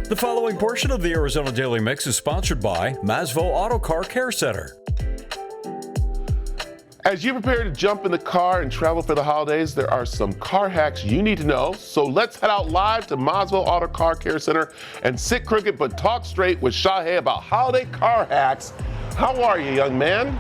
The following portion of the Arizona Daily Mix is sponsored by Masvo Auto Car Care Center. As you prepare to jump in the car and travel for the holidays, there are some car hacks you need to know. So let's head out live to Masvo Auto Car Care Center and sit crooked but talk straight with Shahey about holiday car hacks. How are you, young man?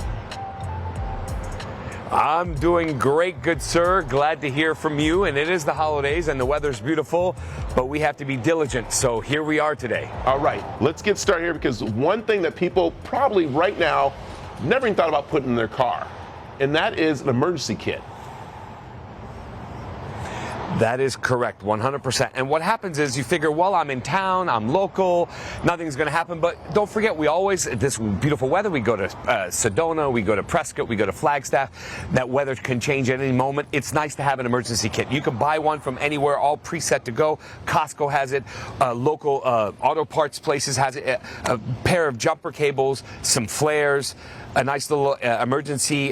I'm doing great, good sir. Glad to hear from you. And it is the holidays and the weather's beautiful, but we have to be diligent. So here we are today. All right, let's get started here because one thing that people probably right now never even thought about putting in their car, and that is an emergency kit. That is correct, 100%. And what happens is you figure, well, I'm in town, I'm local, nothing's going to happen. But don't forget, we always, this beautiful weather, we go to Sedona, we go to Prescott, we go to Flagstaff. That weather can change at any moment. It's nice to have an emergency kit. You can buy one from anywhere, all preset to go. Costco has it. Local auto parts places has it. A pair of jumper cables, some flares, a nice little emergency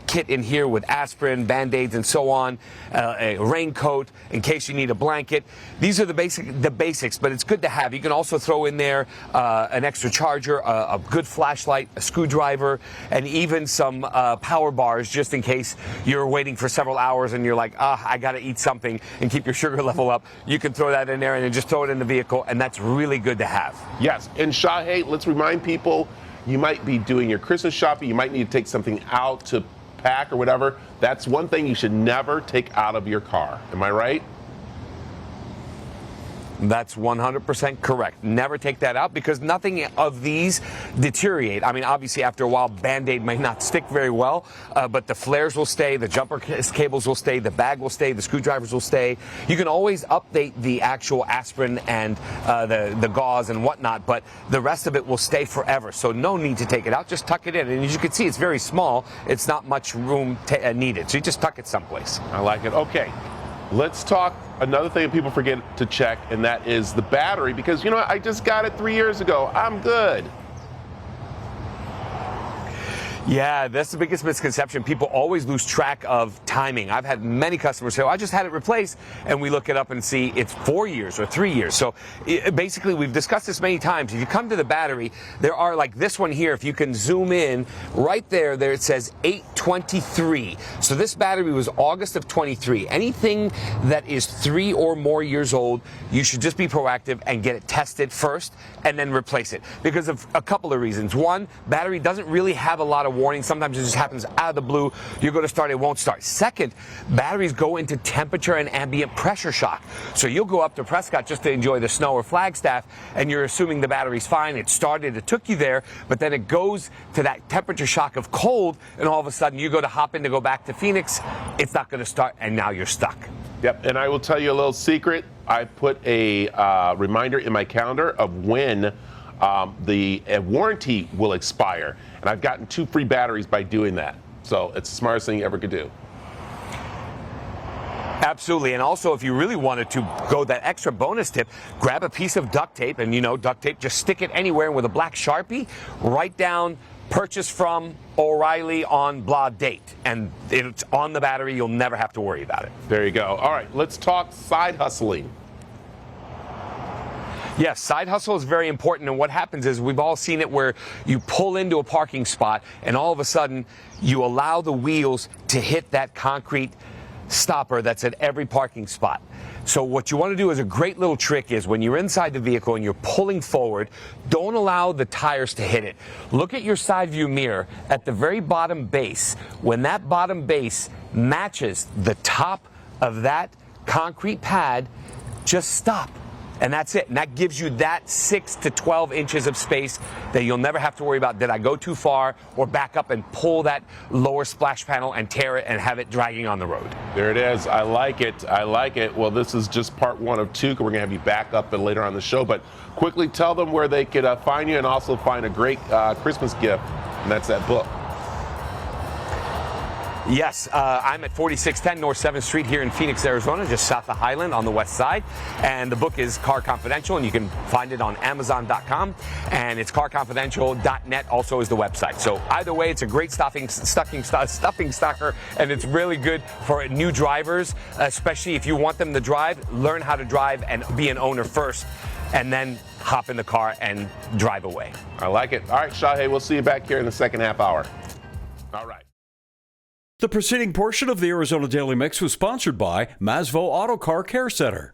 kit in here with aspirin, Band-Aids, and so on, a raincoat in case you need a blanket. These are the basics, but it's good to have. You can also throw in there an extra charger, a good flashlight, a screwdriver, and even some power bars just in case you're waiting for several hours and you're like, I got to eat something and keep your sugar level up. You can throw that in there and then just throw it in the vehicle, and that's really good to have. Yes, and Shahey, let's remind people, you might be doing your Christmas shopping, you might need to take something out to pack or whatever. That's one thing you should never take out of your car. Am I right? That's 100% correct. Never take that out because nothing of these deteriorate. I mean, obviously, after a while, Band-Aid may not stick very well, but the flares will stay, the jumper cables will stay, the bag will stay, the screwdrivers will stay. You can always update the actual aspirin and the gauze and whatnot, but the rest of it will stay forever. So no need to take it out. Just tuck it in. And as you can see, it's very small. It's not much room needed. So you just tuck it someplace. I like it. Okay. Let's talk another thing that people forget to check, and that is the battery, because, you know, I just got it 3 years ago. I'm good. Yeah, that's the biggest misconception. People always lose track of timing. I've had many customers say, I just had it replaced, and we look it up and see it's 4 years or 3 years. So basically, we've discussed this many times. If you come to the battery, there are, like this one here, if you can zoom in, right there it says 823. So this battery was August of 23. Anything that is 3 or more years old, you should just be proactive and get it tested first and then replace it because of a couple of reasons. One, battery doesn't really have a lot of warning. Sometimes it just happens out of the blue. You're going to start, it won't start. Second, batteries go into temperature and ambient pressure shock. So you'll go up to Prescott just to enjoy the snow or Flagstaff, and you're assuming the battery's fine. It started, it took you there, but then it goes to that temperature shock of cold, and all of a sudden you go to hop in to go back to Phoenix. It's not going to start, and now you're stuck. Yep, and I will tell you a little secret. I put a reminder in my calendar of when the warranty will expire. And I've gotten 2 free batteries by doing that. So it's the smartest thing you ever could do. Absolutely. And also, if you really wanted to go that extra bonus tip, grab a piece of duct tape. And, you know, duct tape, just stick it anywhere. And with a black Sharpie, write down purchase from O'Reilly on blah date. And it's on the battery. You'll never have to worry about it. There you go. All right, let's talk side hustling. Yes, side hustle is very important, and what happens is we've all seen it where you pull into a parking spot and all of a sudden you allow the wheels to hit that concrete stopper that's at every parking spot. So what you want to do is a great little trick is when you're inside the vehicle and you're pulling forward, don't allow the tires to hit it. Look at your side view mirror at the very bottom base. When that bottom base matches the top of that concrete pad, just stop. And that's it. And that gives you that 6 to 12 inches of space that you'll never have to worry about. Did I go too far or back up and pull that lower splash panel and tear it and have it dragging on the road? There it is. I like it. I like it. Well, this is just part 1 of 2. We're going to have you back up and later on the show. But quickly tell them where they could find you and also find a great Christmas gift. And that's that book. Yes, I'm at 4610 North 7th Street here in Phoenix, Arizona, just south of Highland on the west side. And the book is Car Confidential, and you can find it on Amazon.com. And it's carconfidential.net also is the website. So either way, it's a great stuffing stocker, and it's really good for new drivers, especially if you want them to drive, learn how to drive and be an owner first. and then hop in the car and drive away. I like it. All right, Shahey, we'll see you back here in the second half hour. All right. The preceding portion of the Arizona Daily Mix was sponsored by Masvo Auto Car Care Center.